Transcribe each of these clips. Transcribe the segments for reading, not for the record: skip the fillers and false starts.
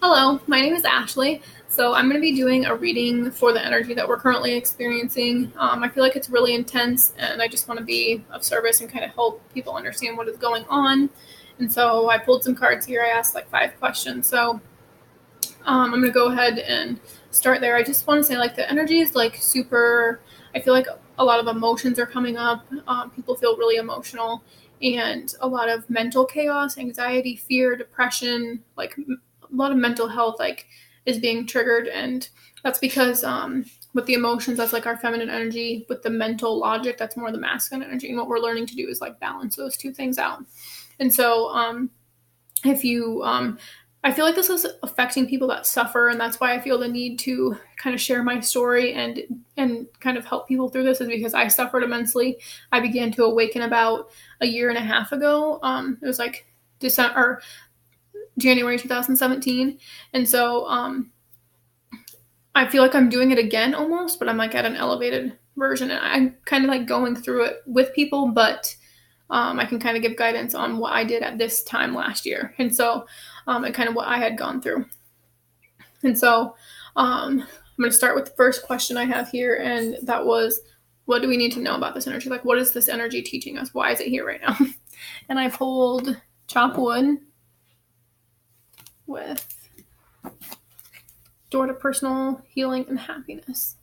Hello, my name is Ashley. So I'm going to be doing a reading for the energy that we're currently experiencing. I feel like it's really intense, and I just want to be of service and kind of help people understand what is going on. And so I pulled some cards here. I asked like 5 questions. So I'm going to go ahead and start there. I just want to say like the energy is like super. I feel like a lot of emotions are coming up. People feel really emotional, and a lot of mental chaos, anxiety, fear, depression, like a lot of mental health like is being triggered, and that's because with the emotions that's like our feminine energy, with the mental logic that's more the masculine energy, and what we're learning to do is like balance those two things out. And so if you I feel like this is affecting people that suffer, and that's why I feel the need to kind of share my story and kind of help people through this, is because I suffered immensely. I began to awaken about a year and a half ago. It was like December or January 2017, and so I feel like I'm doing it again almost, but I'm like at an elevated version, and I'm kind of like going through it with people, but I can kind of give guidance on what I did at this time last year, and so and kind of what I had gone through. And so I'm going to start with the first question I have here, and that was, what do we need to know about this energy? Like, what is this energy teaching us? Why is it here right now? And I pulled Chop Wood with Door to Personal Healing and Happiness.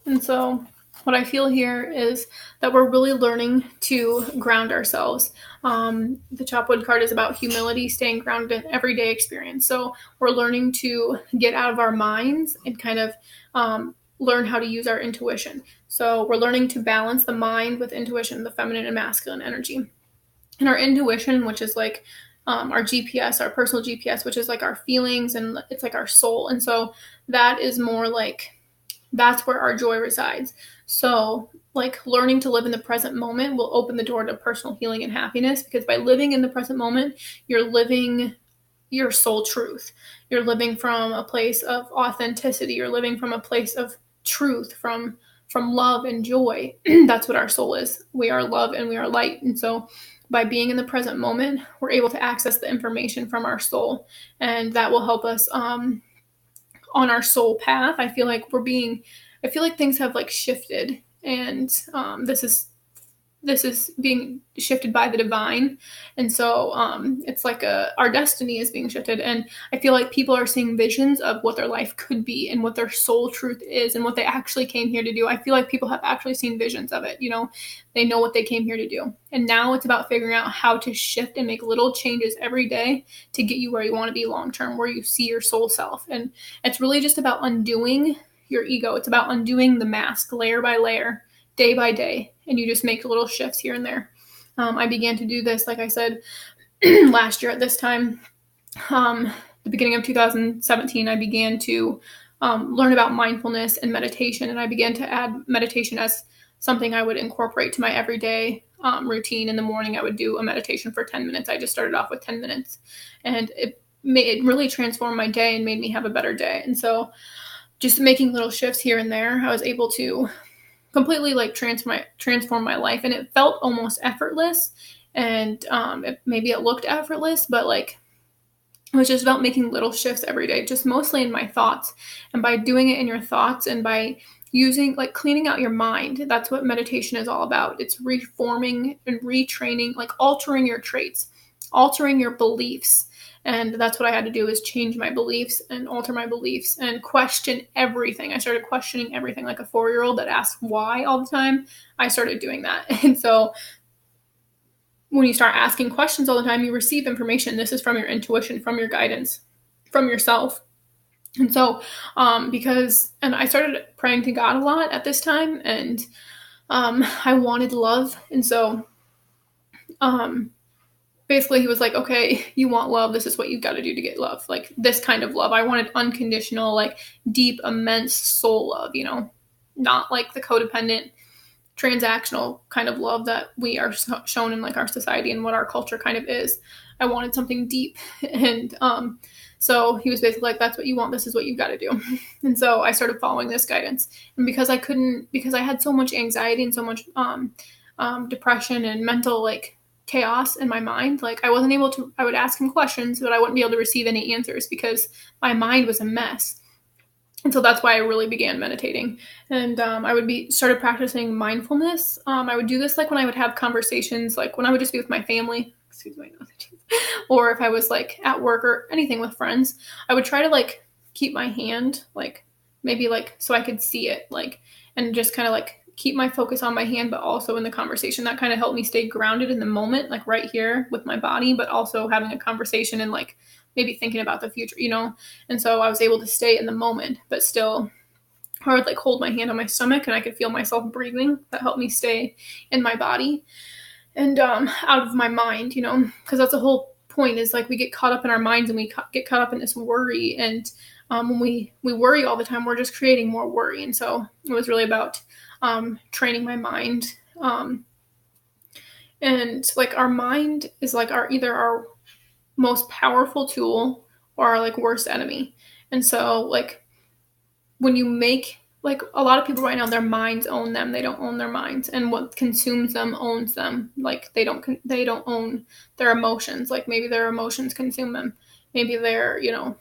And so what I feel here is that we're really learning to ground ourselves. The Chopwood card is about humility, staying grounded in everyday experience. So we're learning to get out of our minds and kind of learn how to use our intuition. So we're learning to balance the mind with intuition, the feminine and masculine energy. And our intuition, which is like our GPS, our personal GPS, which is like our feelings, and it's like our soul. And so that is more like, that's where our joy resides. So, like, learning to live in the present moment will open the door to personal healing and happiness, because by living in the present moment, you're living your soul truth. You're living from a place of authenticity. You're living from a place of truth, from love and joy. That's what our soul is. We are love and we are light. And so by being in the present moment, we're able to access the information from our soul, and that will help us on our soul path. I feel like things have like shifted, and this is being shifted by the divine. And so it's like our destiny is being shifted, and I feel like people are seeing visions of what their life could be and what their soul truth is and what they actually came here to do. I feel like people have actually seen visions of it. They know what they came here to do, and now it's about figuring out how to shift and make little changes every day to get you where you want to be long term, where you see your soul self. And it's really just about undoing your ego. It's about undoing the mask layer by layer, day by day, and you just make little shifts here and there. I began to do this, like I said, last year at this time. The beginning of 2017, I began to learn about mindfulness and meditation, and I began to add meditation as something I would incorporate to my everyday routine. In the morning, I would do a meditation for 10 minutes. I just started off with 10 minutes, and it really transformed my day and made me have a better day. And so just making little shifts here and there, I was able to completely like transform my life, and it felt almost effortless. And maybe it looked effortless, but like it was just about making little shifts every day, just mostly in my thoughts. And by doing it in your thoughts and by using, like, cleaning out your mind, that's what meditation is all about. It's reforming and retraining, like altering your traits, altering your beliefs. And that's what I had to do, is change my beliefs and alter my beliefs and question everything. I started questioning everything, like a 4-year-old that asks why all the time. I started doing that. And so when you start asking questions all the time, you receive information. This is from your intuition, from your guidance, from yourself. And so, and I started praying to God a lot at this time, and I wanted love. And so, basically, he was like, okay, you want love. This is what you've got to do to get love. Like this kind of love. I wanted unconditional, like deep, immense soul love, not like the codependent, transactional kind of love that we are shown in like our society and what our culture kind of is. I wanted something deep. And so he was basically like, that's what you want, this is what you've got to do. And so I started following this guidance. And because I had so much anxiety and so much depression and mental like chaos in my mind. Like I wasn't able to, I would ask him questions, but I wouldn't be able to receive any answers because my mind was a mess. And so that's why I really began meditating. And I would be started practicing mindfulness. I would do this like when I would have conversations, like when I would just be with my family, excuse my nose, or if I was like at work or anything with friends. I would try to like keep my hand like maybe like so I could see it, like, and just kind of like keep my focus on my hand, but also in the conversation. That kind of helped me stay grounded in the moment, like right here with my body, but also having a conversation and like maybe thinking about the future, you know? And so I was able to stay in the moment, but still, I would like hold my hand on my stomach and I could feel myself breathing. That helped me stay in my body and out of my mind, you know, because that's the whole point is like we get caught up in our minds and we get caught up in this worry. And when we worry all the time, we're just creating more worry. And so it was really about training my mind. And like our mind is like either our most powerful tool or our like worst enemy. And so like when you make like a lot of people right now, their minds own them. They don't own their minds, and what consumes them owns them. Like they don't own their emotions. Like maybe their emotions consume them. Maybe they're, you know,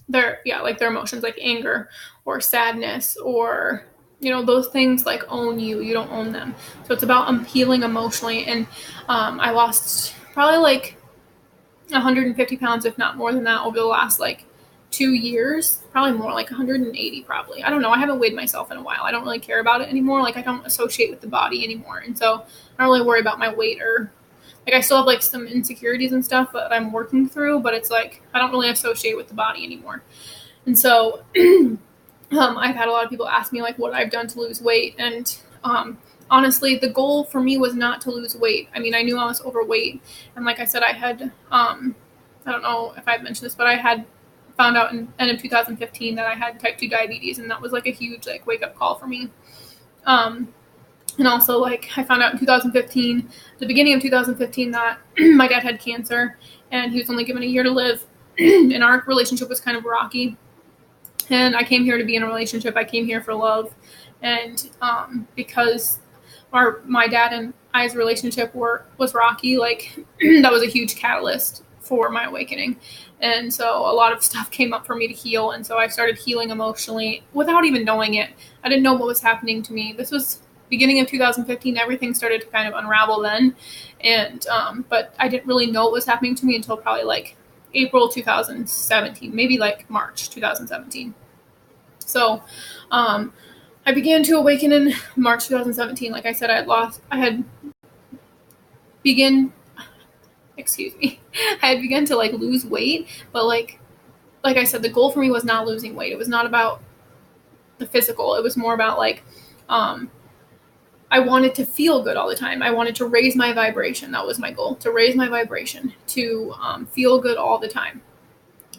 like their emotions like anger or sadness or, you know, those things like own you. You don't own them. So it's about healing emotionally. And I lost probably like 150 pounds, if not more than that, over the last like 2 years, probably more, like 180 probably. I don't know. I haven't weighed myself in a while. I don't really care about it anymore. Like I don't associate with the body anymore. And so I don't really worry about my weight or like I still have like some insecurities and stuff that I'm working through, but it's like I don't really associate with the body anymore. And so I've had a lot of people ask me like what I've done to lose weight. And honestly, the goal for me was not to lose weight. I mean, I knew I was overweight. And like I said, I had, I don't know if I've mentioned this, but I had found out in end of 2015 that I had type 2 diabetes. And that was like a huge like wake up call for me. And also like I found out in 2015, the beginning of 2015, that my dad had cancer and he was only given a year to live. And our relationship was kind of rocky. And I came here to be in a relationship. I came here for love. And because my dad and I's relationship was rocky, like that was a huge catalyst for my awakening. And so a lot of stuff came up for me to heal. And so I started healing emotionally without even knowing it. I didn't know what was happening to me. This was beginning of 2015. Everything started to kind of unravel then. And but I didn't really know what was happening to me until probably like April 2017, maybe like March 2017. So I began to awaken in March 2017. Like I said, I had begun to like lose weight, but like I said, the goal for me was not losing weight. It was not about the physical. It was more about like I wanted to feel good all the time. I wanted to raise my vibration. That was my goal, to raise my vibration, to feel good all the time.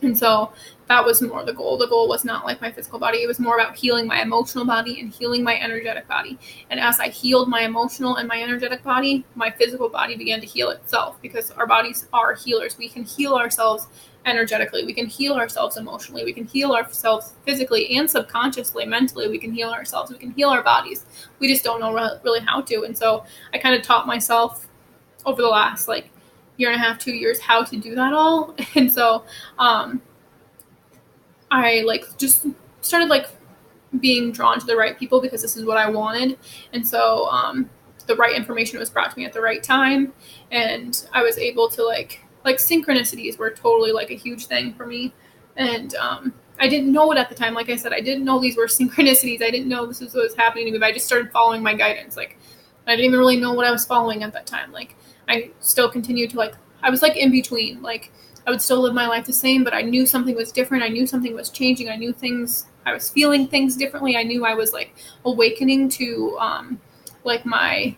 And so that was more the goal. The goal was not like my physical body. It was more about healing my emotional body and healing my energetic body. And as I healed my emotional and my energetic body, my physical body began to heal itself, because our bodies are healers. We can heal ourselves energetically. We can heal ourselves emotionally. We can heal ourselves physically and subconsciously, mentally. We can heal ourselves. We can heal our bodies. We just don't know really how to. And so I kind of taught myself over the last like year and a half, 2 years, how to do that all. And so I like just started like being drawn to the right people, because this is what I wanted. And so the right information was brought to me at the right time, and I was able to like synchronicities were totally like a huge thing for me. And I didn't know it at the time. Like I said, I didn't know these were synchronicities. I didn't know this was what was happening to me, but I just started following my guidance. Like I didn't even really know what I was following at that time. Like I still continued to like, I was like in between. Like I would still live my life the same, but I knew something was different. I knew something was changing. I knew I was feeling things differently. I knew I was like awakening to like my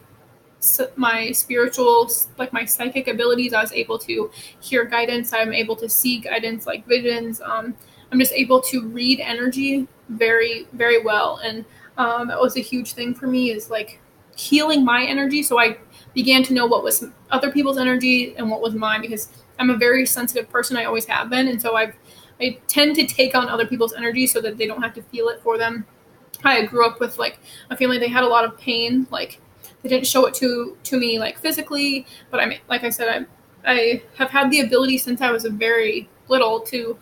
spiritual, like my psychic abilities. I was able to hear guidance. I'm able to see guidance, like visions. I'm just able to read energy very, very well. And that was a huge thing for me, is like healing my energy. So I began to know what was other people's energy and what was mine, because I'm a very sensitive person. I always have been. And so I tend to take on other people's energy so that they don't have to feel it for them. I grew up with like a family, they had a lot of pain. Like They didn't show it to me like physically, but I mean, like I said, I have had the ability since I was a very little to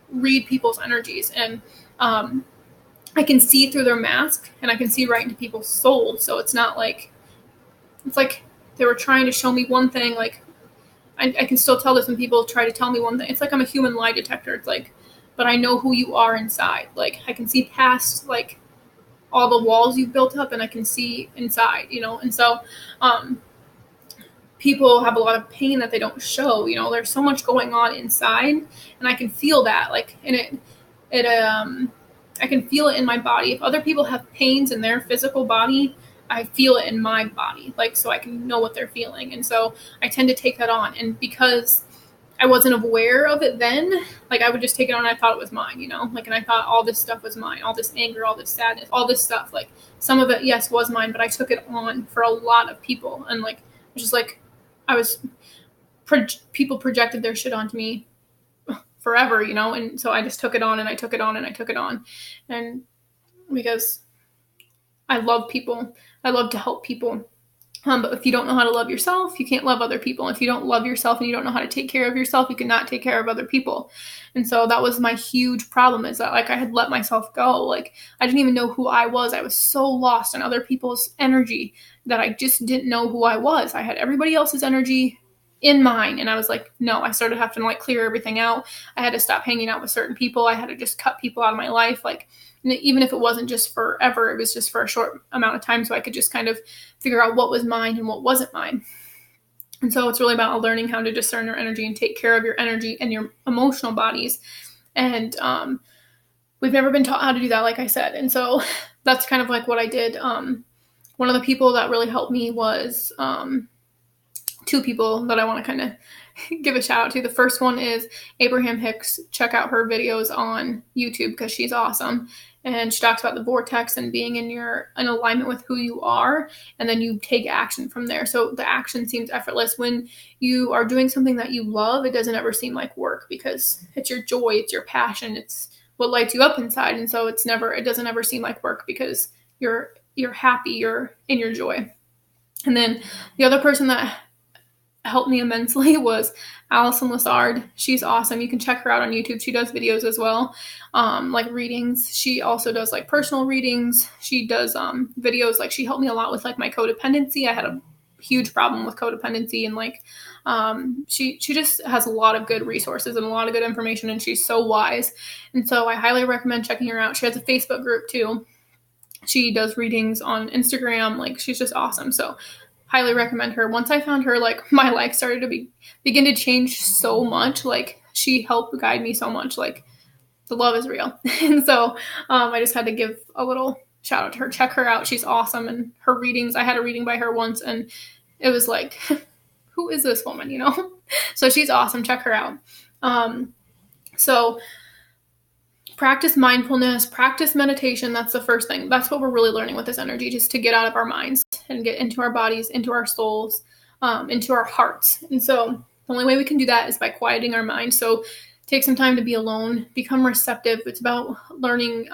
read people's energies, and I can see through their mask, and I can see right into people's souls. So it's not like, it's like they were trying to show me one thing. Like I can still tell this when people try to tell me one thing. It's like I'm a human lie detector. It's like, but I know who you are inside. Like I can see past like all the walls you've built up, and I can see inside, you know. And so people have a lot of pain that they don't show, you know. There's so much going on inside, and I can feel that, like, and it I can feel it in my body. If other people have pains in their physical body, I feel it in my body, like, so I can know what they're feeling. And so I tend to take that on, and because I wasn't aware of it then, like I would just take it on and I thought it was mine, you know, like, and I thought all this stuff was mine, all this anger, all this sadness, all this stuff, like some of it, yes, was mine, but I took it on for a lot of people. And like, just like I was, people projected their shit onto me forever, you know. And so I just took it on, and I took it on, and I took it on. And because I love people, I love to help people. But if you don't know how to love yourself, you can't love other people. If you don't love yourself and you don't know how to take care of yourself, you cannot take care of other people. And so that was my huge problem, is that like I had let myself go. Like I didn't even know who I was. I was so lost in other people's energy that I just didn't know who I was. I had everybody else's energy in mine. And I was like, no, I started having to like clear everything out. I had to stop hanging out with certain people. I had to just cut people out of my life. Like, even if it wasn't just forever, it was just for a short amount of time, so I could just kind of figure out what was mine and what wasn't mine. And so it's really about learning how to discern your energy and take care of your energy and your emotional bodies. And we've never been taught how to do that, like I said. And so that's kind of like what I did. One of the people that really helped me was two people that I want to kind of give a shout out to. The first one is Abraham Hicks. Check out her videos on YouTube because she's awesome. And she talks about the vortex and being in alignment with who you are, and then you take action from there. So the action seems effortless. When you are doing something that you love, it doesn't ever seem like work because it's your joy, it's your passion, it's what lights you up inside. And so it doesn't ever seem like work because you're happy, you're in your joy. And then the other person that helped me immensely was Allison Lassard. She's awesome. You can check her out on YouTube. She does videos as well, like readings. She also does like personal readings. She does videos. Like she helped me a lot with like my codependency. I had a huge problem with codependency, and like she just has a lot of good resources and a lot of good information, and she's so wise. And so I highly recommend checking her out. She has a Facebook group too. She does readings on Instagram. Like she's just awesome. So highly recommend her. Once I found her, like my life started to begin to change so much. Like she helped guide me so much. Like the love is real. And so I just had to give a little shout out to her. Check her out. She's awesome. And her readings, I had a reading by her once, and it was like, who is this woman, you know? So she's awesome. Check her out. So practice mindfulness, practice meditation. That's the first thing. That's what we're really learning with this energy, just to get out of our minds and get into our bodies, into our souls, into our hearts. And so the only way we can do that is by quieting our mind. So take some time to be alone, become receptive. It's about learning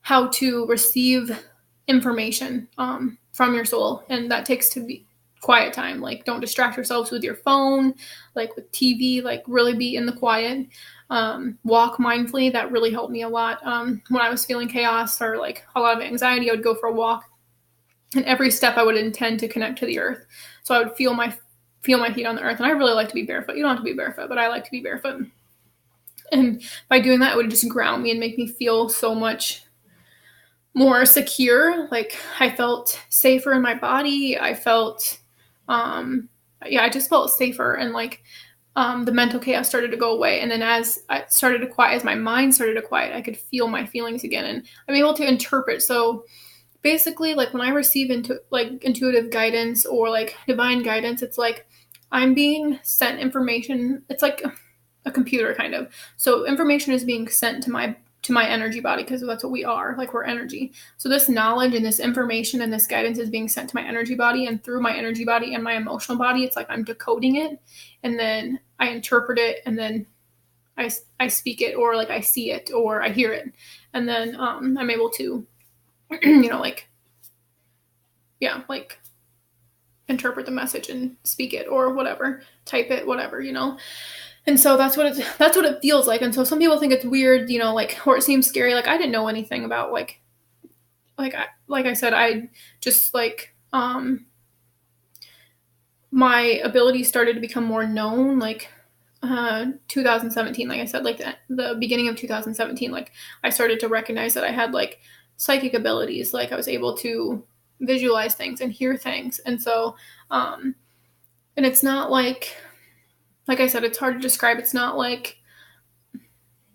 how to receive information from your soul. And that takes to be quiet time. Like don't distract yourselves with your phone, like with TV, like really be in the quiet. Walk mindfully. That really helped me a lot. When I was feeling chaos or like a lot of anxiety, I would go for a walk, and every step I would intend to connect to the earth. So I would feel my feet on the earth. And I really like to be barefoot. You don't have to be barefoot, but I like to be barefoot. And by doing that, it would just ground me and make me feel so much more secure. Like I felt safer in my body. I felt, I just felt safer, and like, the mental chaos started to go away. And then as my mind started to quiet, I could feel my feelings again, and I'm able to interpret. So basically, like when I receive intuitive guidance or like divine guidance, it's like I'm being sent information. It's like a computer kind of. So information is being sent to my energy body, because that's what we are. Like we're energy. So this knowledge and this information and this guidance is being sent to my energy body, and through my energy body and my emotional body, it's like I'm decoding it, and then I interpret it, and then I speak it, or like I see it, or I hear it, and then I'm able to, like yeah, like interpret the message and speak it or whatever, type it, whatever, you know. And so that's what it feels like. And so some people think it's weird, you know, like, or it seems scary. Like I didn't know anything about like I said, I just like my abilities started to become more known, like 2017, like I said, like the beginning of 2017, like I started to recognize that I had like psychic abilities, like I was able to visualize things and hear things. And so and it's not like I said, it's hard to describe. It's not like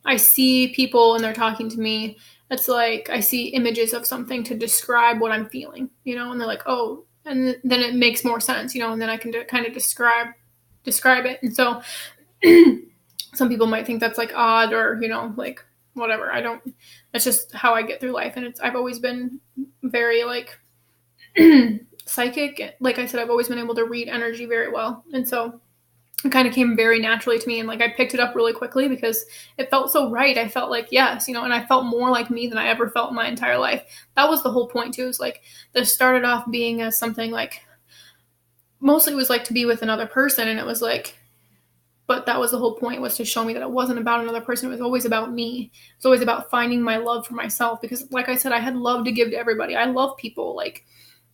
I see people and they're talking to me. It's like I see images of something to describe what I'm feeling, you know, and they're like, oh, and then it makes more sense, you know, and then I can kind of describe it. And so some people might think that's like odd or, you know, like whatever. I don't, that's just how I get through life. And I've always been very like psychic. Like I said, I've always been able to read energy very well. And so it kind of came very naturally to me, and like I picked it up really quickly because it felt so right. I felt like yes, you know, and I felt more like me than I ever felt in my entire life. That was the whole point too. Is like this started off being as something like mostly it was like to be with another person, and it was like, but that was the whole point, was to show me that it wasn't about another person. It was always about me. It's always about finding my love for myself, because like I said, I had love to give to everybody. I love people, like,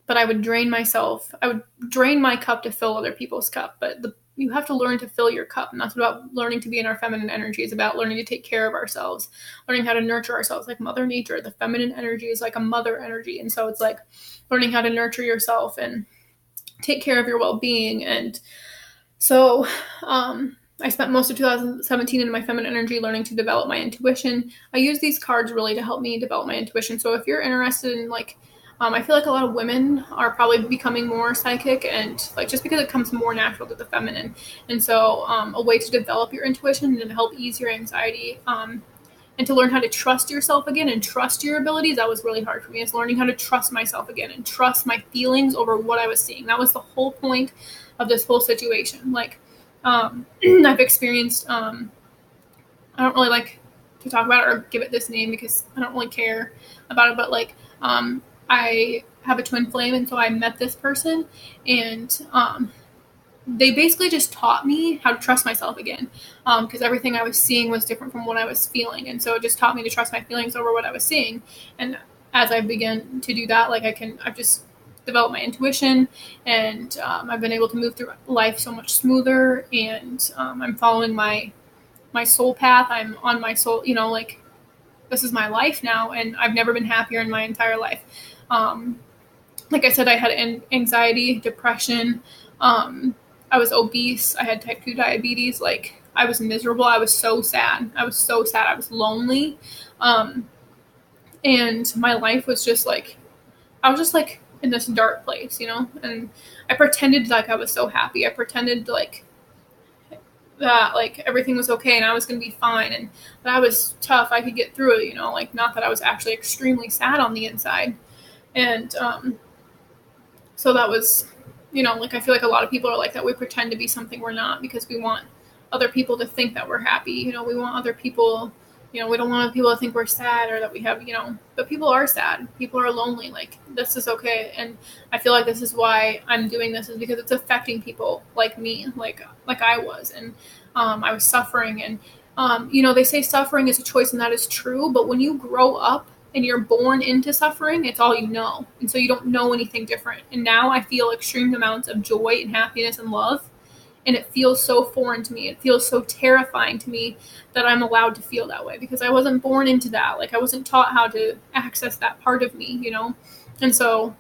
but I would drain myself. I would drain my cup to fill other people's cup. But you have to learn to fill your cup. And that's about learning to be in our feminine energy. It's about learning to take care of ourselves, learning how to nurture ourselves like Mother Nature. The feminine energy is like a mother energy. And so it's like learning how to nurture yourself and take care of your well-being. And so I spent most of 2017 in my feminine energy learning to develop my intuition. I use these cards really to help me develop my intuition. So if you're interested in like, I feel like a lot of women are probably becoming more psychic, and like just because it comes more natural to the feminine. And so a way to develop your intuition and to help ease your anxiety and to learn how to trust yourself again and trust your abilities, that was really hard for me, is learning how to trust myself again and trust my feelings over what I was seeing. That was the whole point of this whole situation. Like I've experienced, I don't really like to talk about it or give it this name because I don't really care about it, but like I have a twin flame, and so I met this person, and they basically just taught me how to trust myself again, because everything I was seeing was different from what I was feeling, and so it just taught me to trust my feelings over what I was seeing. And as I began to do that, like I've just developed my intuition, and I've been able to move through life so much smoother, and I'm following my soul path. I'm on my soul, you know, like this is my life now, and I've never been happier in my entire life. Like I said, I had anxiety, depression. I was obese. I had type 2 diabetes. Like I was miserable. I was so sad. I was lonely. And my life was just like, I was just like in this dark place, you know, and I pretended like I was so happy. I pretended like that like everything was okay and I was going to be fine, and that I was tough. I could get through it, you know, like not that I was actually extremely sad on the inside. And so that was, you know, like I feel like a lot of people are like that. We pretend to be something we're not because we want other people to think that we're happy. You know, we want other people, you know, we don't want people to think we're sad or that we have, you know, but people are sad. People are lonely. Like this is okay. And I feel like this is why I'm doing this, is because it's affecting people like me, like I was. And I was suffering. And, you know, they say suffering is a choice, and that is true. But when you grow up and you're born into suffering, it's all you know. And so you don't know anything different. And now I feel extreme amounts of joy and happiness and love. And it feels so foreign to me. It feels so terrifying to me that I'm allowed to feel that way, because I wasn't born into that. Like I wasn't taught how to access that part of me, you know? And so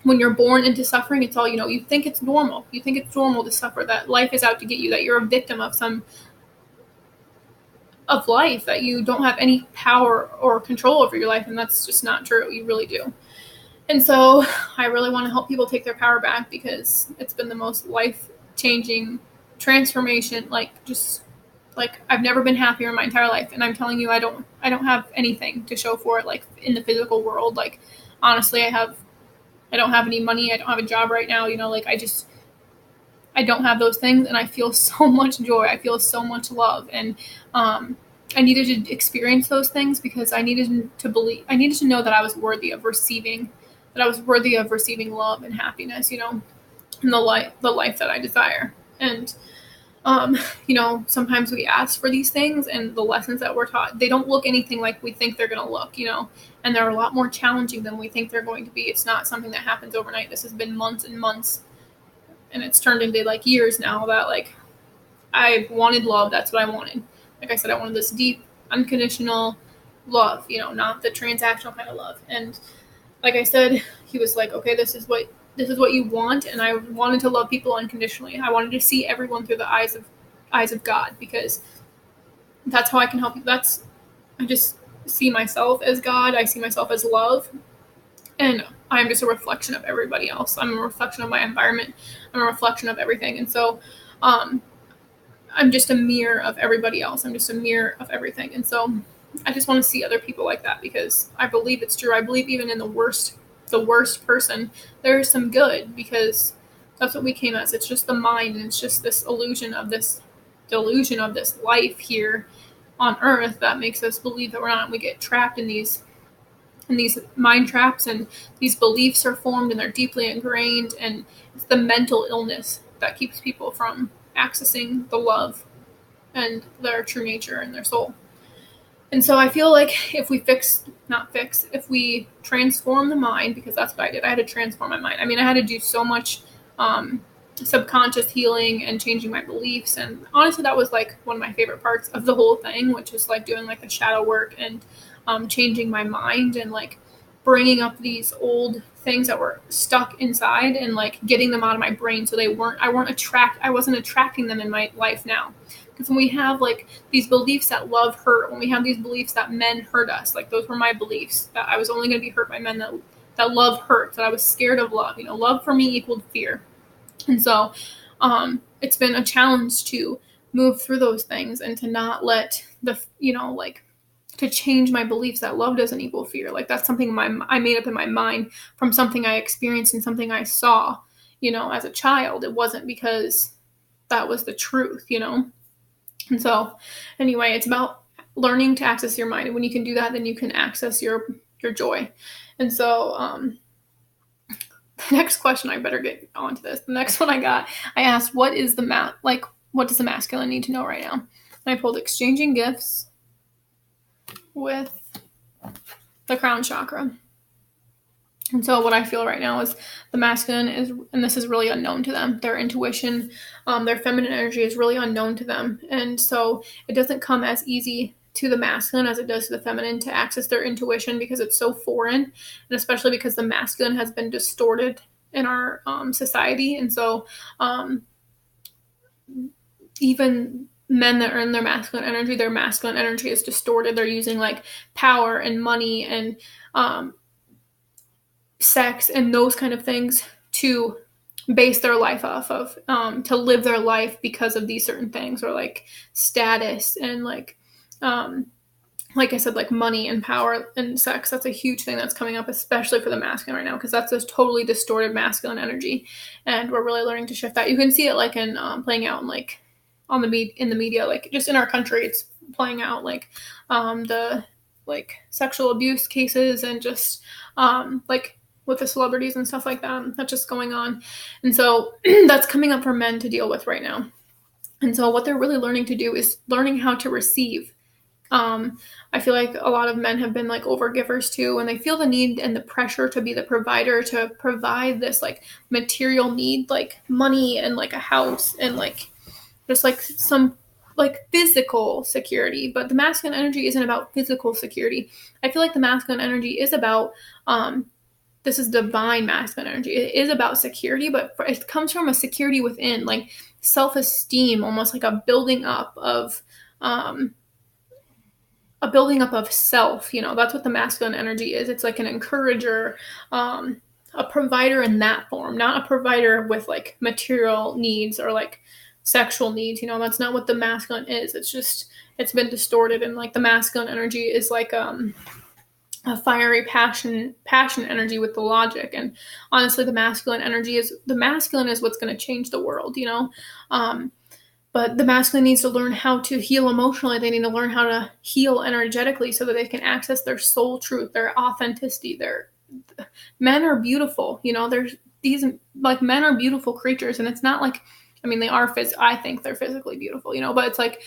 when you're born into suffering, it's all you know. You think it's normal. You think it's normal to suffer, that life is out to get you, that you're a victim of of life, that you don't have any power or control over your life. And that's just not true. You really do. And so I really want to help people take their power back, because it's been the most life-changing transformation. Like just like I've never been happier in my entire life. And I'm telling you, I don't have anything to show for it, like in the physical world. Like honestly, I don't have any money. I don't have a job right now. You know, like I don't have those things, and I feel so much joy. I feel so much love. And I needed to experience those things because I needed to know that I was worthy of receiving that I was worthy of receiving love and happiness, you know, and the life that I desire. And you know, sometimes we ask for these things and the lessons that we're taught, they don't look anything like we think they're going to look, you know, and they're a lot more challenging than we think they're going to be. It's not something that happens overnight. This has been months and months, and it's turned into like years now that like I wanted love. That's what I wanted. Like I said, I wanted this deep, unconditional love, you know, not the transactional kind of love. And like I said, he was like, okay, this is what you want. And I wanted to love people unconditionally. I wanted to see everyone through the eyes of God, because that's how I can help you. I just see myself as God. I see myself as love. And I'm just a reflection of everybody else. I'm a reflection of my environment. I'm a reflection of everything. And so, I'm just a mirror of everybody else. I'm just a mirror of everything. And so I just want to see other people like that, because I believe it's true. I believe even in the worst person, there's some good, because that's what we came as. It's just the mind, and it's just this delusion of this life here on earth that makes us believe that we're not. We get trapped in these mind traps, and these beliefs are formed and they're deeply ingrained, and it's the mental illness that keeps people from accessing the love and their true nature and their soul. And so I feel like if we transform the mind, because that's what I did. I had to transform my mind. I mean, I had to do so much subconscious healing and changing my beliefs. And honestly, that was like one of my favorite parts of the whole thing, which is like doing like the shadow work and changing my mind, and like bringing up these old things that were stuck inside and like getting them out of my brain, so I wasn't attracting them in my life now. Because when we have like these beliefs that love hurt, when we have these beliefs that men hurt us, like those were my beliefs, that I was only going to be hurt by men that love hurts, that I was scared of love. You know, love for me equaled fear. And so it's been a challenge to move through those things and to not let to change my beliefs that love doesn't equal fear. Like that's something I made up in my mind from something I experienced and something I saw, you know, as a child. It wasn't because that was the truth, you know? And so anyway, it's about learning to access your mind. And when you can do that, then you can access your joy. And so the next question, I better get onto this. The next one I asked, what does the masculine need to know right now? And I pulled exchanging gifts with the crown chakra. And so what I feel right now is the masculine is, and this is really unknown to them, their intuition, their feminine energy is really unknown to them. And so it doesn't come as easy to the masculine as it does to the feminine to access their intuition, because it's so foreign, and especially because the masculine has been distorted in our society. And so even men that earn their masculine energy is distorted. They're using like power and money and sex and those kind of things to base their life off of, to live their life because of these certain things, or like status and like I said, like money and power and sex. That's a huge thing that's coming up, especially for the masculine right now, because that's this totally distorted masculine energy, and we're really learning to shift that. You can see it like in playing out in like in the media, like just in our country, it's playing out like the like sexual abuse cases, and just like with the celebrities and stuff like that. That's just going on. And so that's coming up for men to deal with right now. And so what they're really learning to do is learning how to receive. I feel like a lot of men have been like overgivers too, and they feel the need and the pressure to be the provider, to provide this like material need, like money and like a house and like just like some like physical security. But the masculine energy isn't about physical security. I feel like the masculine energy is about this is divine masculine energy. It is about security, but it comes from a security within, like self-esteem, almost like a building up of self. You know, that's what the masculine energy is. It's like an encourager, a provider in that form, not a provider with like material needs or like sexual needs. You know, that's not what the masculine is. It's been distorted, and like the masculine energy is like a fiery passion energy with the logic. And honestly, the masculine is what's going to change the world, you know. But the masculine needs to learn how to heal emotionally. They need to learn how to heal energetically, so that they can access their soul truth, their authenticity, men are beautiful, there's these, like, men are beautiful creatures, and it's not like, I mean, they are I think they're physically beautiful, but it's like,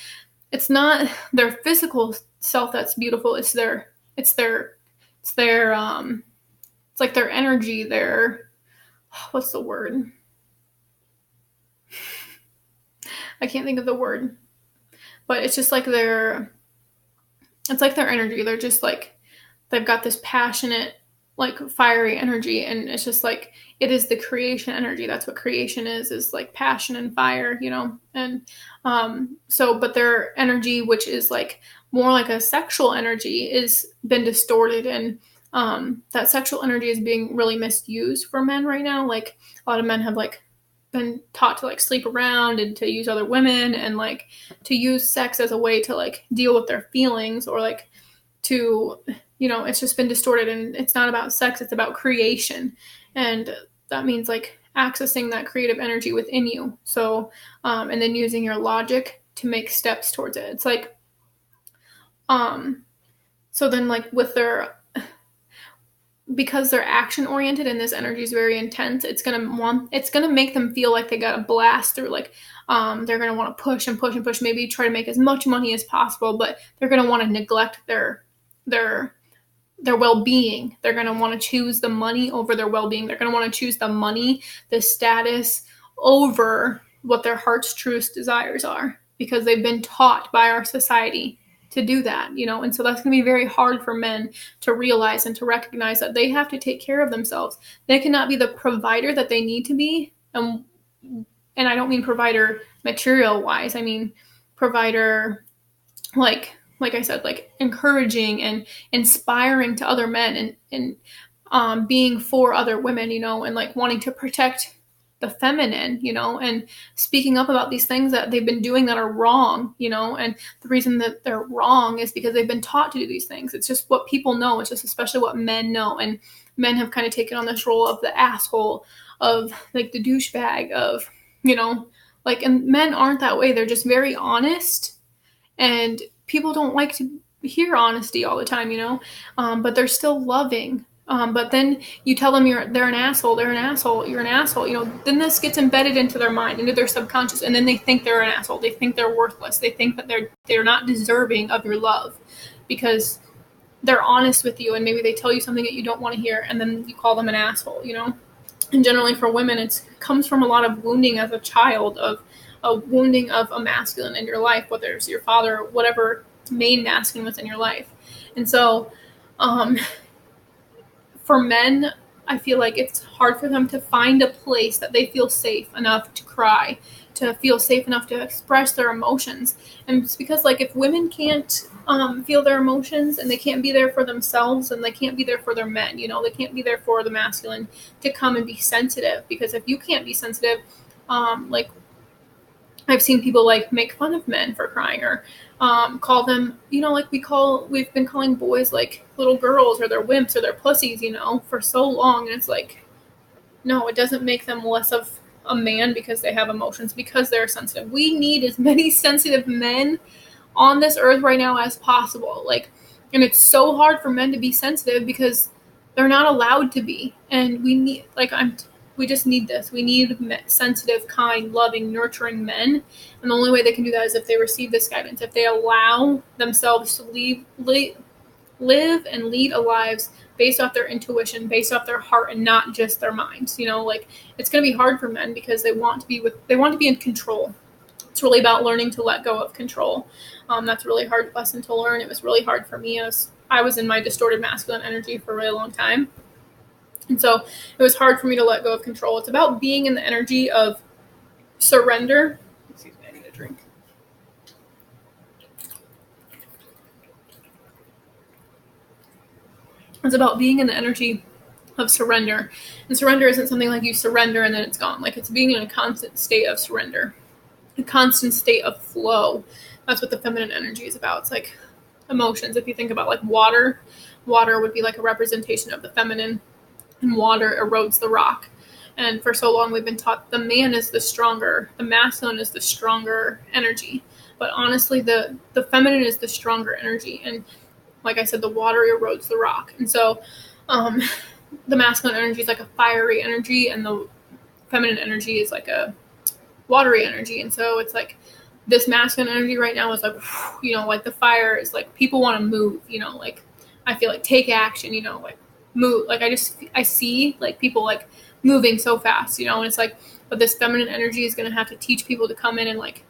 it's not their physical self that's beautiful, it's like their energy, what's the word? I can't think of the word, but it's just like it's like their energy. They're just like, they've got this passionate, like, fiery energy, and it's just like, it is the creation energy. That's what creation is like passion and fire, and but their energy, which is like more like a sexual energy, is been distorted, and that sexual energy is being really misused for men right now. Like, a lot of men have, like, been taught to, like, sleep around and to use other women, and, like, to use sex as a way to, like, deal with their feelings, or, like, to, it's just been distorted, and it's not about sex, it's about creation. And that means, like, accessing that creative energy within you. So, and then using your logic to make steps towards it. It's like, so then, like, because they're action oriented and this energy is very intense, it's gonna make them feel like they got a blast through, like, they're gonna want to push and push and push, maybe try to make as much money as possible, but they're gonna want to neglect their well-being. They're gonna want to choose the money over their well-being. They're gonna want to choose the money, the status, over what their heart's truest desires are, because they've been taught by our society to do that, and so that's going to be very hard for men to realize and to recognize that they have to take care of themselves. They cannot be the provider that they need to be, and I don't mean provider material wise. I mean provider, like I said, like, encouraging and inspiring to other men, and being for other women, and, like, wanting to protect the feminine, and speaking up about these things that they've been doing that are wrong, and the reason that they're wrong is because they've been taught to do these things. It's just what people know. It's just especially what men know, and men have kind of taken on this role of the asshole, of, like, the douchebag, of, like, and men aren't that way. They're just very honest, and people don't like to hear honesty all the time, but they're still loving. But then you tell them they're an asshole, you're an asshole, then this gets embedded into their mind, into their subconscious, and then they think they're an asshole. They think they're worthless. They think that they're not deserving of your love, because they're honest with you, and maybe they tell you something that you don't want to hear, and then you call them an asshole, And generally for women, it comes from a lot of wounding as a child, of a wounding of a masculine in your life, whether it's your father, or whatever main masculine was in your life. And so, for men, I feel like it's hard for them to find a place that they feel safe enough to cry, to feel safe enough to express their emotions. And it's because, like, if women can't feel their emotions, and they can't be there for themselves, and they can't be there for their men, they can't be there for the masculine to come and be sensitive. Because if you can't be sensitive, like, I've seen people, like, make fun of men for crying, or call them, like we've been calling boys, like, little girls, or they're wimps, or they're pussies, for so long. And it's like, no, it doesn't make them less of a man because they have emotions, because they're sensitive. We need as many sensitive men on this earth right now as possible. Like, and it's so hard for men to be sensitive because they're not allowed to be. And we just need this. We need sensitive, kind, loving, nurturing men. And the only way they can do that is if they receive this guidance, if they allow themselves to live and lead lives based off their intuition, based off their heart, and not just their minds. Like, it's going to be hard for men because they want to be in control. It's really about learning to let go of control. That's a really hard lesson to learn. It was really hard for me, as I was in my distorted masculine energy for a really long time. And so it was hard for me to let go of control. It's about being in the energy of surrender. Excuse me, I need a drink. It's about being in the energy of surrender. And surrender isn't something like you surrender and then it's gone. Like, it's being in a constant state of surrender, a constant state of flow. That's what the feminine energy is about. It's like emotions. If you think about, like, water would be like a representation of the feminine, and water erodes the rock. And for so long we've been taught the man is the masculine is the stronger energy. But honestly, the feminine is the stronger energy. And like I said, the water erodes the rock. And so the masculine energy is like a fiery energy, and the feminine energy is like a watery energy. And so it's like this masculine energy right now is like, like the fire is like people want to move, like I feel like take action, like move. Like I see like people like moving so fast, and it's like, but this feminine energy is going to have to teach people to come in and like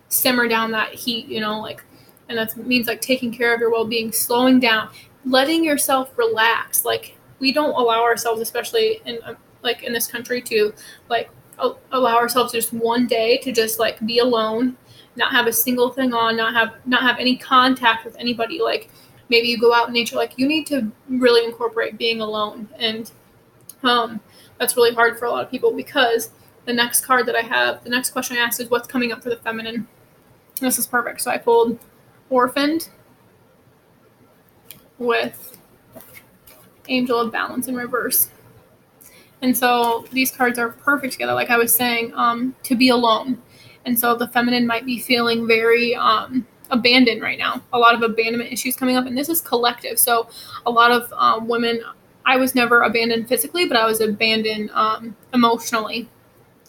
simmer down that heat, like, and that means like taking care of your well-being, slowing down, letting yourself relax. Like we don't allow ourselves, especially in like in this country, to like allow ourselves just one day to just like be alone, not have a single thing on, not have any contact with anybody. Like maybe you go out in nature. Like you need to really incorporate being alone, and that's really hard for a lot of people, because the next question I asked is what's coming up for the feminine. This is perfect. So I pulled Orphaned with Angel of Balance in reverse. And so these cards are perfect together, like I was saying, to be alone. And so the feminine might be feeling very abandoned right now. A lot of abandonment issues coming up. And this is collective. So a lot of women, I was never abandoned physically, but I was abandoned emotionally.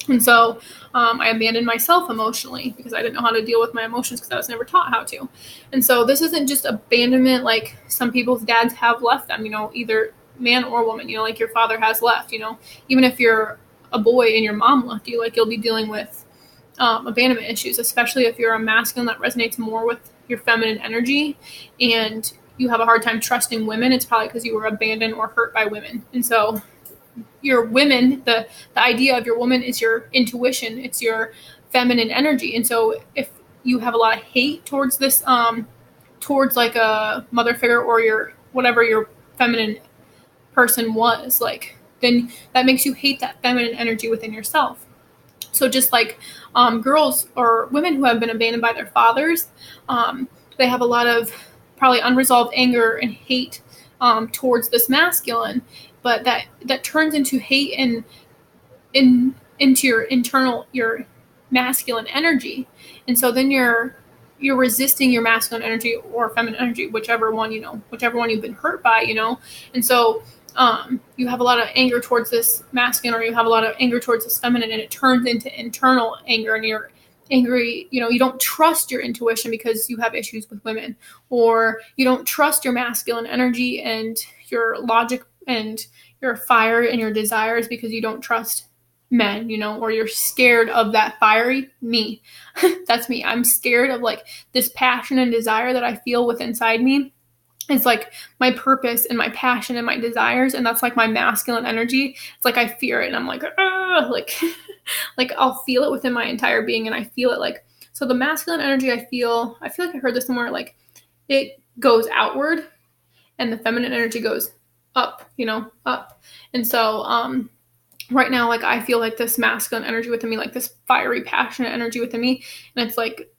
And so I abandoned myself emotionally because I didn't know how to deal with my emotions because I was never taught how to. And so this isn't just abandonment like some people's dads have left them, either man or woman, like your father has left, even if you're a boy and your mom left you, like you'll be dealing with abandonment issues, especially if you're a masculine that resonates more with your feminine energy and you have a hard time trusting women. It's probably because you were abandoned or hurt by women. And so your women, the idea of your woman is your intuition, it's your feminine energy. And so if you have a lot of hate towards this towards like a mother figure or your whatever your feminine person was, like then that makes you hate that feminine energy within yourself. So just like girls or women who have been abandoned by their fathers, they have a lot of probably unresolved anger and hate towards this masculine, but that turns into hate and into your masculine energy. And so then you're resisting your masculine energy or feminine energy, whichever one you've been hurt by, and so you have a lot of anger towards this masculine, or you have a lot of anger towards this feminine, and it turns into internal anger, and you're angry, you don't trust your intuition because you have issues with women, or you don't trust your masculine energy and your logic and your fire and your desires because you don't trust men, or you're scared of that fiery me. That's me. I'm scared of like this passion and desire that I feel within inside me. It's like my purpose and my passion and my desires, and that's like my masculine energy. It's like I fear it, and I'm like, like like I'll feel it within my entire being, and I feel it like, so the masculine energy I feel like I heard this somewhere, like it goes outward and the feminine energy goes up, up. And so right now, like I feel like this masculine energy within me, like this fiery, passionate energy within me, and it's like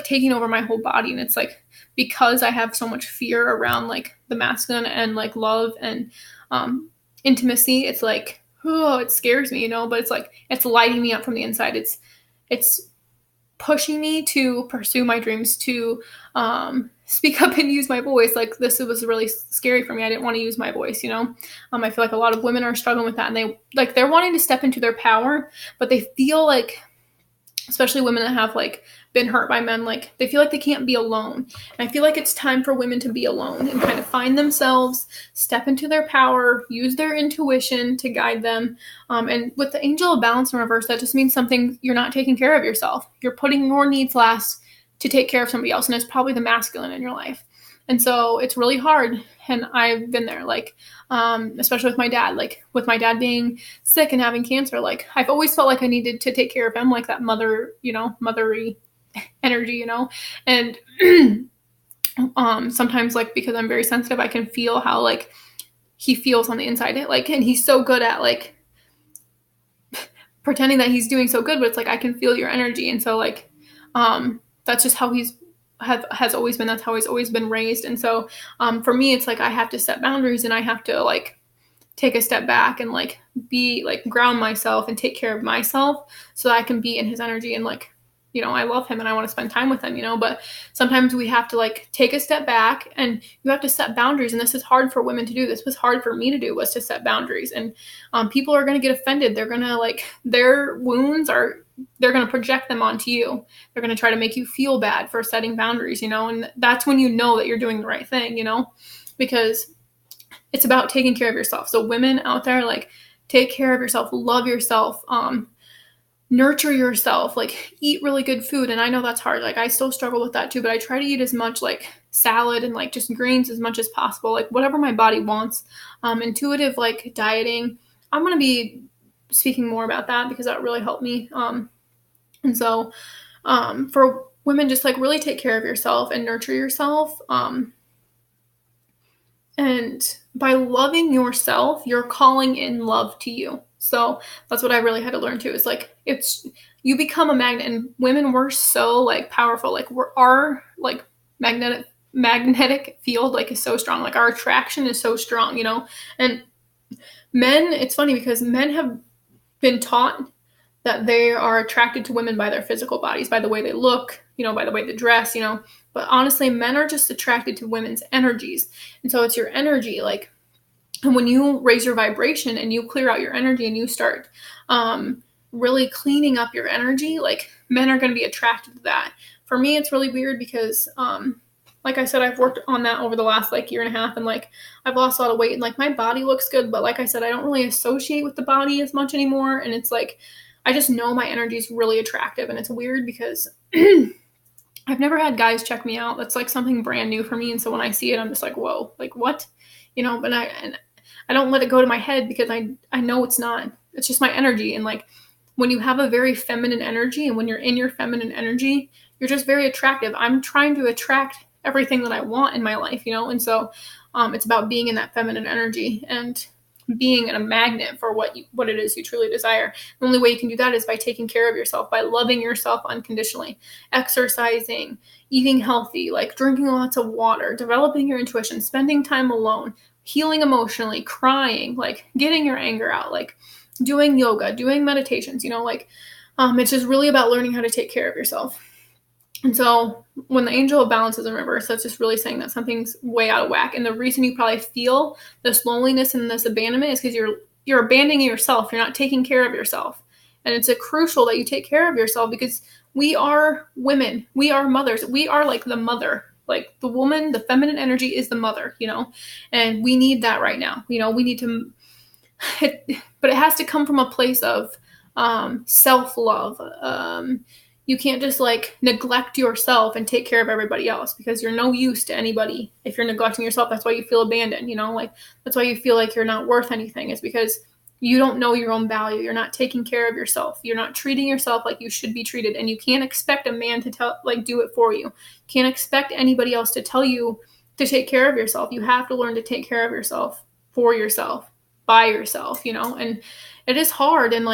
taking over my whole body. And it's like, because I have so much fear around like the masculine and like love and intimacy, it's like, oh, it scares me, but it's like, it's lighting me up from the inside. It's pushing me to pursue my dreams, to speak up and use my voice. Like this was really scary for me. I didn't want to use my voice, I feel like a lot of women are struggling with that, and they're wanting to step into their power, but they feel like, especially women that have like been hurt by men, like they feel like they can't be alone. And I feel like it's time for women to be alone and kind of find themselves, step into their power, use their intuition to guide them. And with the Angel of Balance in reverse, that just means something, you're not taking care of yourself. You're putting your needs last to take care of somebody else, and it's probably the masculine in your life. And so it's really hard. And I've been there, like, especially with my dad, like with my dad being sick and having cancer, like I've always felt like I needed to take care of him, like that mother, mothery energy, and sometimes like, because I'm very sensitive, I can feel how like he feels on the inside, like, and he's so good at like pretending that he's doing so good, but it's like, I can feel your energy. And so like, that's just how has always been. That's how he's always been raised. And so for me, it's like I have to set boundaries, and I have to like take a step back and like be like ground myself and take care of myself so that I can be in his energy and like I love him and I want to spend time with him, but sometimes we have to like take a step back and you have to set boundaries. And this is hard for women to do. This was hard for me to do, was to set boundaries. And people are going to get offended. They're going to their wounds they're going to project them onto you. They're going to try to make you feel bad for setting boundaries, and that's when you know that you're doing the right thing, because it's about taking care of yourself. So women out there, take care of yourself, love yourself, nurture yourself, eat really good food. And I know that's hard. I still struggle with that too, but I try to eat as much salad and just greens as much as possible, whatever my body wants. Intuitive dieting. I'm going to be speaking more about that because that really helped me. And so for women, just really take care of yourself and nurture yourself. And by loving yourself, you're calling in love to you. So that's what I really had to learn too. Is you become a magnet, and women, we're so powerful. Our magnetic field is so strong. Our attraction is so strong, and men, it's funny because men have been taught that they are attracted to women by their physical bodies, by the way they look, by the way they dress, but honestly, men are just attracted to women's energies. And so it's your energy, and when you raise your vibration and you clear out your energy and you start really cleaning up your energy, men are going to be attracted to that. For me, it's really weird because, like I said, I've worked on that over the last year and a half, and I've lost a lot of weight, and my body looks good, but like I said, I don't really associate with the body as much anymore. And it's I just know my energy is really attractive, and it's weird because I've never had guys check me out. That's something brand new for me. And so when I see it, I'm just whoa, what? But I don't let it go to my head because I know it's not. It's just my energy. And when you have a very feminine energy and when you're in your feminine energy, you're just very attractive. I'm trying to attract everything that I want in my life, and so it's about being in that feminine energy and being a magnet for what it is you truly desire. The only way you can do that is by taking care of yourself, by loving yourself unconditionally, exercising, eating healthy, drinking lots of water, developing your intuition, spending time alone, healing emotionally, crying, getting your anger out, doing yoga, doing meditations, it's just really about learning how to take care of yourself. And so when the angel of balance is in reverse, that's just really saying that something's way out of whack. And the reason you probably feel this loneliness and this abandonment is because you're abandoning yourself. You're not taking care of yourself. And it's crucial that you take care of yourself because we are women. We are mothers. We are the mother. The woman, the feminine energy is the mother, and we need that right now. We need to, but it has to come from a place of self-love. You can't just neglect yourself and take care of everybody else because you're no use to anybody if you're neglecting yourself. That's why you feel abandoned, that's why you feel like you're not worth anything, is because you don't know your own value. You're not taking care of yourself. You're not treating yourself like you should be treated. And you can't expect a man to do it for you. You can't expect anybody else to tell you to take care of yourself. You have to learn to take care of yourself for yourself, by yourself, and it is hard. And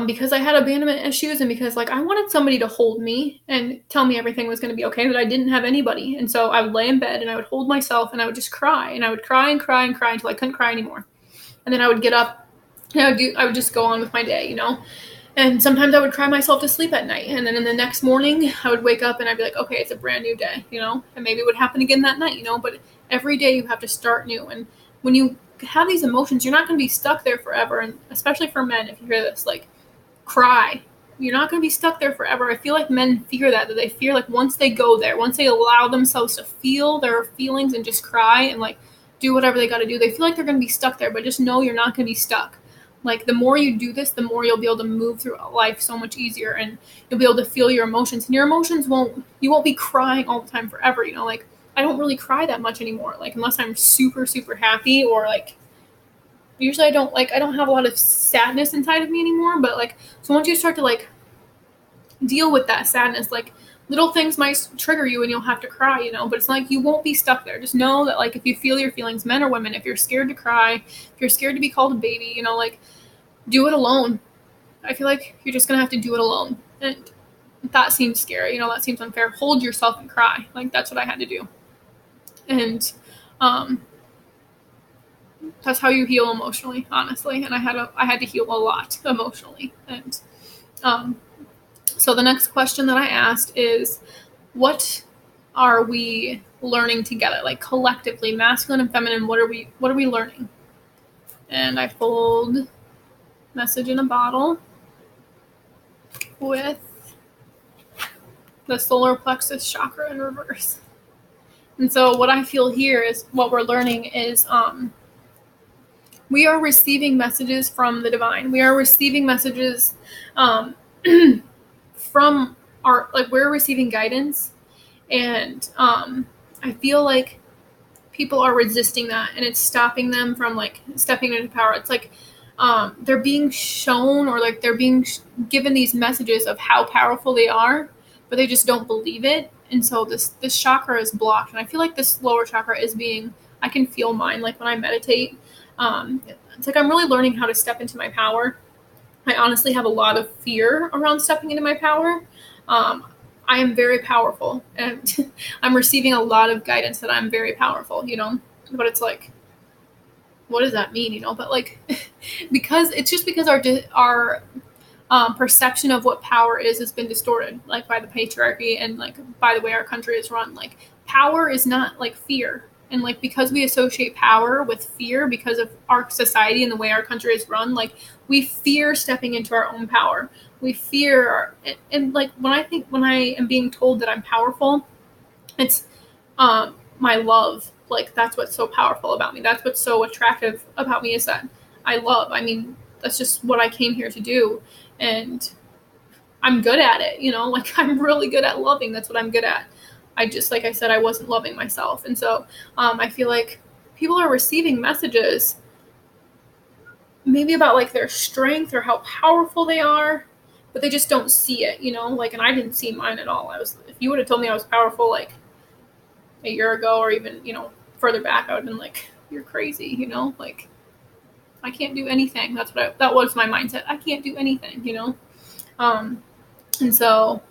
because I had abandonment issues and because I wanted somebody to hold me and tell me everything was going to be okay, but I didn't have anybody. And so I would lay in bed and I would hold myself and I would just cry, and I would cry and cry and cry until I couldn't cry anymore. And then I would get up and I would just go on with my day, and sometimes I would cry myself to sleep at night. And then in the next morning I would wake up and I'd be okay, it's a brand new day, and maybe it would happen again that night, but every day you have to start new. And when you have these emotions, you're not going to be stuck there forever. And especially for men, if you hear this, cry. You're not going to be stuck there forever. I feel like men fear that they fear once they go there, once they allow themselves to feel their feelings and just cry and do whatever they got to do, they feel like they're going to be stuck there. But just know you're not going to be stuck. The more you do this, the more you'll be able to move through life so much easier, and you'll be able to feel your emotions. And your emotions you won't be crying all the time forever. I don't really cry that much anymore. Unless I'm super, super happy, or usually I don't have a lot of sadness inside of me anymore. But so once you start to deal with that sadness, little things might trigger you and you'll have to cry, but it's you won't be stuck there. Just know that if you feel your feelings, men or women, if you're scared to cry, if you're scared to be called a baby, do it alone. I feel like you're just gonna have to do it alone. And that seems scary, that seems unfair. Hold yourself and cry. That's what I had to do. And that's how you heal emotionally, honestly. And I had to heal a lot emotionally. And So the next question that I asked is, what are we learning together, like collectively, masculine and feminine? What are we learning? And I pulled message in a bottle with the solar plexus chakra in reverse. And so what I feel here is what we're learning is we are receiving messages from the divine. We are receiving messages um, from we're receiving guidance. And I feel like people are resisting that, and it's stopping them from like stepping into power. It's like they're being shown, or like they're being given these messages of how powerful they are, but they just don't believe it. And so this chakra is blocked, and I feel like this lower chakra is being, I can feel mine like when I meditate. It's like I'm really learning how to step into my power. I honestly have a lot of fear around stepping into my power. I am very powerful, and I'm receiving a lot of guidance that I'm very powerful, but it's like, what does that mean, but like, because it's just because our perception of what power is has been distorted, like by the patriarchy and like by the way our country is run. Like, power is not like fear, and like because we associate power with fear because of our society and the way our country is run, like we fear stepping into our own power. We fear, and like when I am being told that I'm powerful, it's my love. Like, that's what's so powerful about me. That's what's so attractive about me, is that I love. I mean, that's just what I came here to do, and I'm good at it. Like, I'm really good at loving. That's what I'm good at. I just, like I said, I wasn't loving myself, and so I feel like people are receiving messages maybe about like their strength or how powerful they are, but they just don't see it, like, and I didn't see mine at all. If you would have told me I was powerful like a year ago, or even, further back, I would have been like, you're crazy, like, I can't do anything. That was my mindset. I can't do anything, and so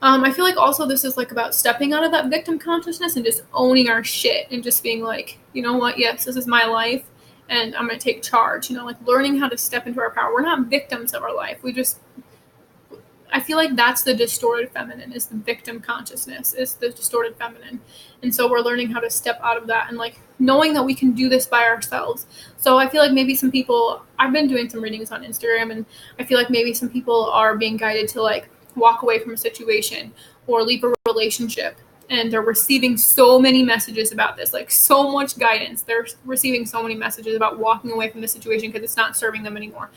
I feel like also this is like about stepping out of that victim consciousness and just owning our shit and just being like, you know what, yes, this is my life, and I'm going to take charge, like learning how to step into our power. We're not victims of our life. I feel like that's the distorted feminine, is the victim consciousness, is the distorted feminine. And so we're learning how to step out of that and like knowing that we can do this by ourselves. So I feel like maybe some people, I've been doing some readings on Instagram, and I feel like maybe some people are being guided to like walk away from a situation or leave a relationship. And they're receiving so many messages about this, like so much guidance. They're receiving so many messages about walking away from the situation because it's not serving them anymore.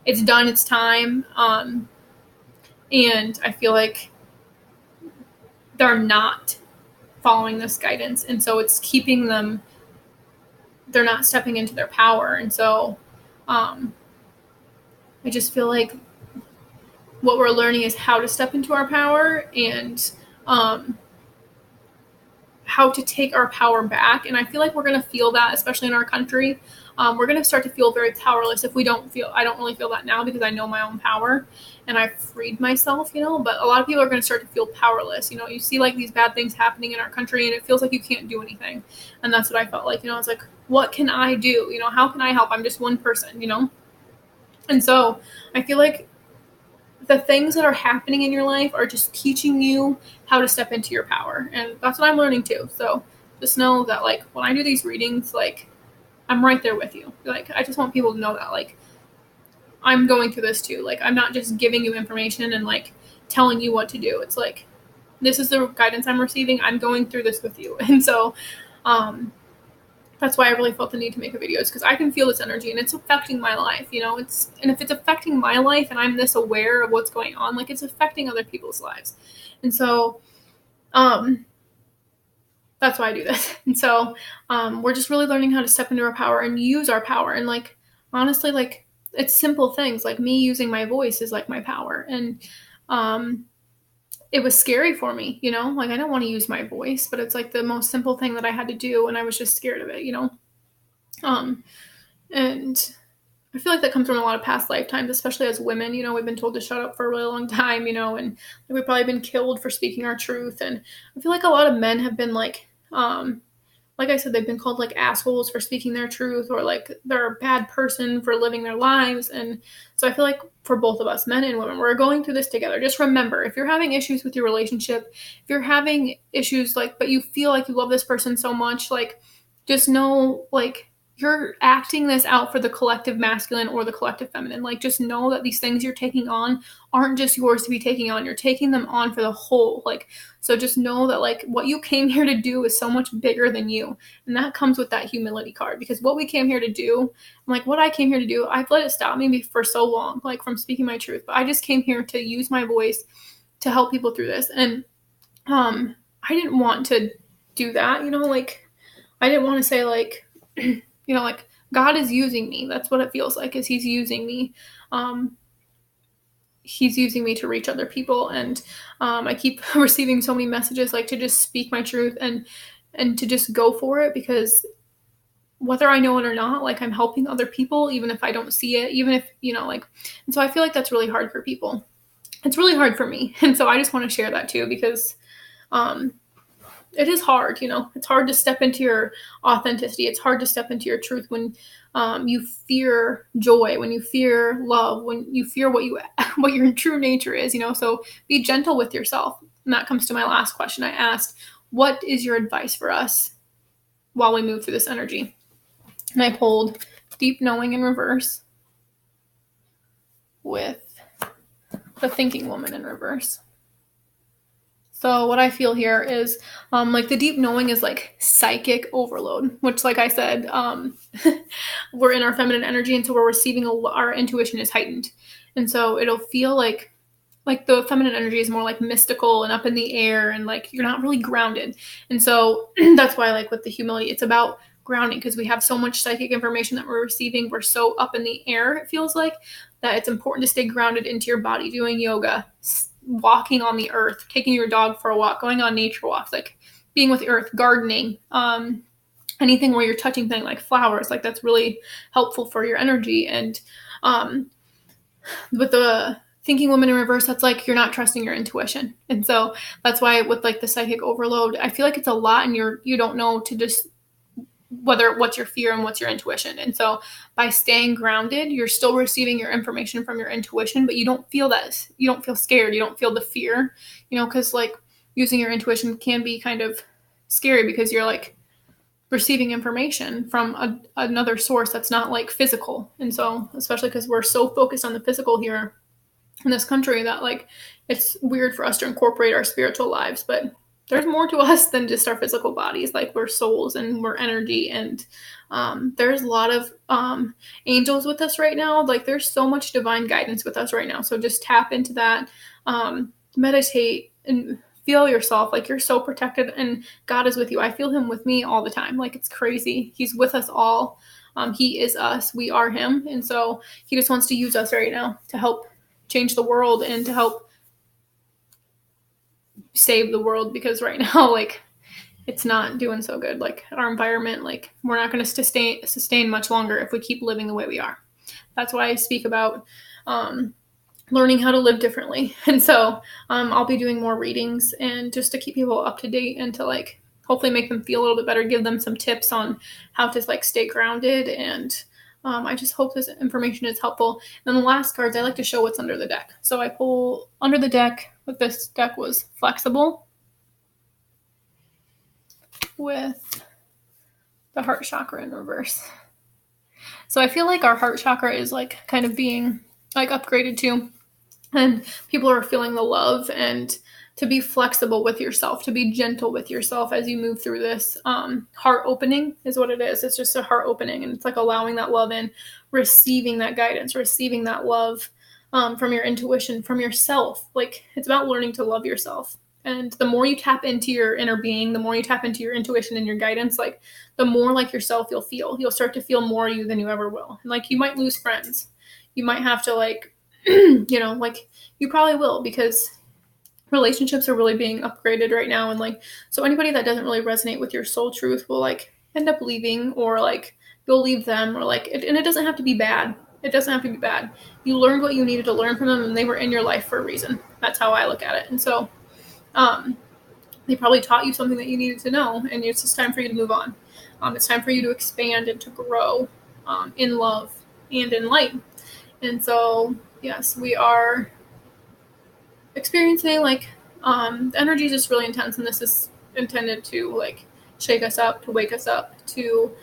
It's done. It's time. And I feel like they're not following this guidance. And so it's keeping them, they're not stepping into their power. And so I just feel like what we're learning is how to step into our power, and how to take our power back. And I feel like we're going to feel that, especially in our country. We're going to start to feel very powerless if we don't feel, I don't really feel that now because I know my own power and I've freed myself, but a lot of people are going to start to feel powerless. You see like these bad things happening in our country, and it feels like you can't do anything. And that's what I felt like, it's like, what can I do? How can I help? I'm just one person, And so I feel like the things that are happening in your life are just teaching you how to step into your power. And that's what I'm learning too. So just know that like when I do these readings, like I'm right there with you. Like, I just want people to know that like I'm going through this too. Like, I'm not just giving you information and like telling you what to do. It's like, this is the guidance I'm receiving. I'm going through this with you. And so that's why I really felt the need to make a video, is because I can feel this energy and it's affecting my life, and if it's affecting my life and I'm this aware of what's going on, like it's affecting other people's lives. And so that's why I do this. And so we're just really learning how to step into our power and use our power. And like, honestly, like it's simple things, like me using my voice is like my power. And it was scary for me, like I don't want to use my voice, but it's like the most simple thing that I had to do, and I was just scared of it, and I feel like that comes from a lot of past lifetimes, especially as women. We've been told to shut up for a really long time, and we've probably been killed for speaking our truth. And I feel like a lot of men have been like like I said, they've been called like assholes for speaking their truth, or like they're a bad person for living their lives. And so I feel like for both of us, men and women, we're going through this together. Just remember, if you're having issues with your relationship, if you're having issues like, but you feel like you love this person so much, like just know like you're acting this out for the collective masculine or the collective feminine. Like just know that these things you're taking on aren't just yours to be taking on. You're taking them on for the whole. Like, so just know that like what you came here to do is so much bigger than you. And that comes with that humility card, because what we came here to do, like what I came here to do, I've let it stop me for so long, like from speaking my truth. But I just came here to use my voice to help people through this. And I didn't want to do that, like I didn't want to say like, like God is using me. That's what it feels like, is he's using me. He's using me to reach other people. And I keep receiving so many messages like to just speak my truth and to just go for it, because whether I know it or not, like I'm helping other people, even if I don't see it, even if, and so I feel like that's really hard for people. It's really hard for me. And so I just want to share that too, because it is hard, it's hard to step into your authenticity. It's hard to step into your truth when you fear joy, when you fear love, when you fear what your true nature is, so be gentle with yourself. And that comes to my last question. I asked, what is your advice for us while we move through this energy? And I pulled deep knowing in reverse with the thinking woman in reverse. So what I feel here is like the deep knowing is like psychic overload, which like I said, we're in our feminine energy. And so we're receiving our intuition is heightened. And so it'll feel like the feminine energy is more like mystical and up in the air, and like you're not really grounded. And so that's why like with the humility, it's about grounding, because we have so much psychic information that we're receiving. We're so up in the air, it feels like, that it's important to stay grounded into your body, doing yoga, walking on the earth, taking your dog for a walk, going on nature walks, like being with the earth, gardening, anything where you're touching things like flowers, like that's really helpful for your energy. And with the thinking woman in reverse, that's like you're not trusting your intuition. And so that's why with like the psychic overload, I feel like it's a lot, and you don't know to just what's your fear and what's your intuition. And so by staying grounded, you're still receiving your information from your intuition, but you don't feel scared. You don't feel the fear, because like using your intuition can be kind of scary, because you're like receiving information from another source that's not like physical. And so, especially because we're so focused on the physical here in this country, that like it's weird for us to incorporate our spiritual lives. But there's more to us than just our physical bodies. Like we're souls and we're energy. And there's a lot of angels with us right now. Like there's so much divine guidance with us right now. So just tap into that, meditate and feel yourself. Like you're so protected, and God is with you. I feel him with me all the time. Like it's crazy. He's with us all. He is us. We are him. And so he just wants to use us right now to help change the world and to help save the world, because right now like it's not doing so good. Like our environment, like we're not going to sustain much longer if we keep living the way we are. That's why I speak about learning how to live differently. And so I'll be doing more readings, and just to keep people up to date and to like hopefully make them feel a little bit better, give them some tips on how to like stay grounded. And I just hope this information is helpful. And then the last cards, I like to show what's under the deck. So I pull under the deck. With this deck was flexible, with the heart chakra in reverse. So I feel like our heart chakra is like kind of being like upgraded too, and people are feeling the love, and to be flexible with yourself, to be gentle with yourself as you move through this. Heart opening is what it is. It's just a heart opening, and it's like allowing that love in, receiving that guidance, receiving that love from your intuition, from yourself. Like it's about learning to love yourself. And the more you tap into your inner being, the more you tap into your intuition and your guidance, like the more like yourself you'll feel. You'll start to feel more you than you ever will. And like you might lose friends. You might have to like, like you probably will, because relationships are really being upgraded right now. And like, so anybody that doesn't really resonate with your soul truth will like end up leaving, or like you'll leave them, or like, and it doesn't have to be bad. It doesn't have to be bad. You learned what you needed to learn from them, and they were in your life for a reason. That's how I look at it. And so, They probably taught you something that you needed to know, and it's just time for you to move on. It's time for you to expand and to grow in love and in light. And so, yes, we are experiencing like the energy is just really intense, and this is intended to like shake us up, to wake us up, to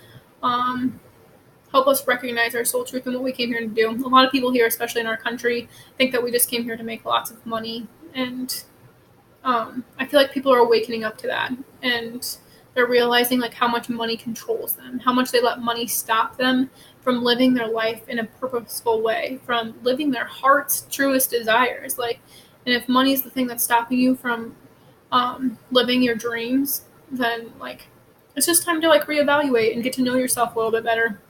help us recognize our soul truth and what we came here to do. A lot of people here, especially in our country, think that we just came here to make lots of money, and I feel like people are awakening up to that, and they're realizing like how much money controls them, how much they let money stop them from living their life in a purposeful way, from living their heart's truest desires. Like, and if money is the thing that's stopping you from living your dreams, then like it's just time to like reevaluate and get to know yourself a little bit better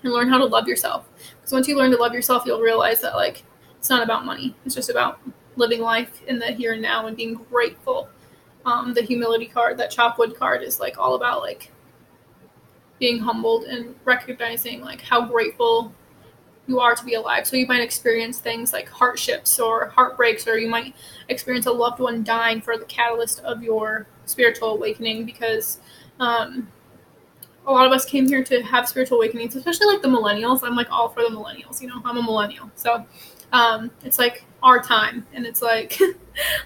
and learn how to love yourself. Because once you learn to love yourself, you'll realize that like it's not about money. It's just about living life in the here and now and being grateful. The humility card, that chopwood card, is like all about like being humbled and recognizing like how grateful you are to be alive. So you might experience things like hardships or heartbreaks, or you might experience a loved one dying for the catalyst of your spiritual awakening, because a lot of us came here to have spiritual awakenings, especially like the millennials. I'm like all for the millennials, you know, I'm a millennial. So it's like our time, and it's like,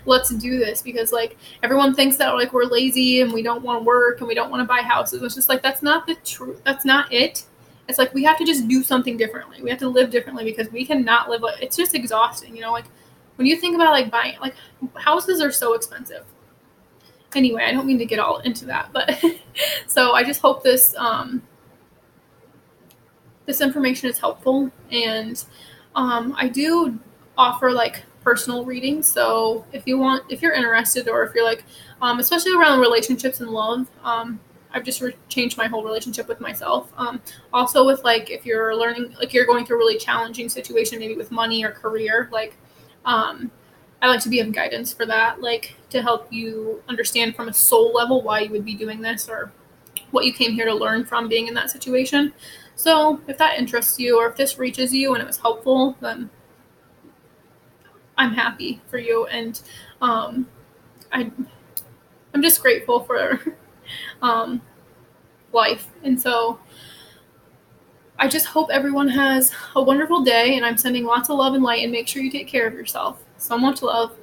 let's do this, because like everyone thinks that like we're lazy and we don't want to work and we don't want to buy houses. It's just like, that's not the truth. That's not it. It's like, we have to just do something differently. We have to live differently, because we cannot live. It's just exhausting, you know, like when you think about like buying, like houses are so expensive. Anyway, I don't mean to get all into that, but so I just hope this this information is helpful. And I do offer like personal readings. So if you're interested, or if you're like, especially around relationships and love, I've just changed my whole relationship with myself. Also with like, if you're learning, like you're going through a really challenging situation, maybe with money or career, like, I like to be of guidance for that, like to help you understand from a soul level why you would be doing this, or what you came here to learn from being in that situation. So if that interests you, or if this reaches you and it was helpful, then I'm happy for you. And I, I'm just grateful for life. And so I just hope everyone has a wonderful day, and I'm sending lots of love and light, and make sure you take care of yourself. So much love.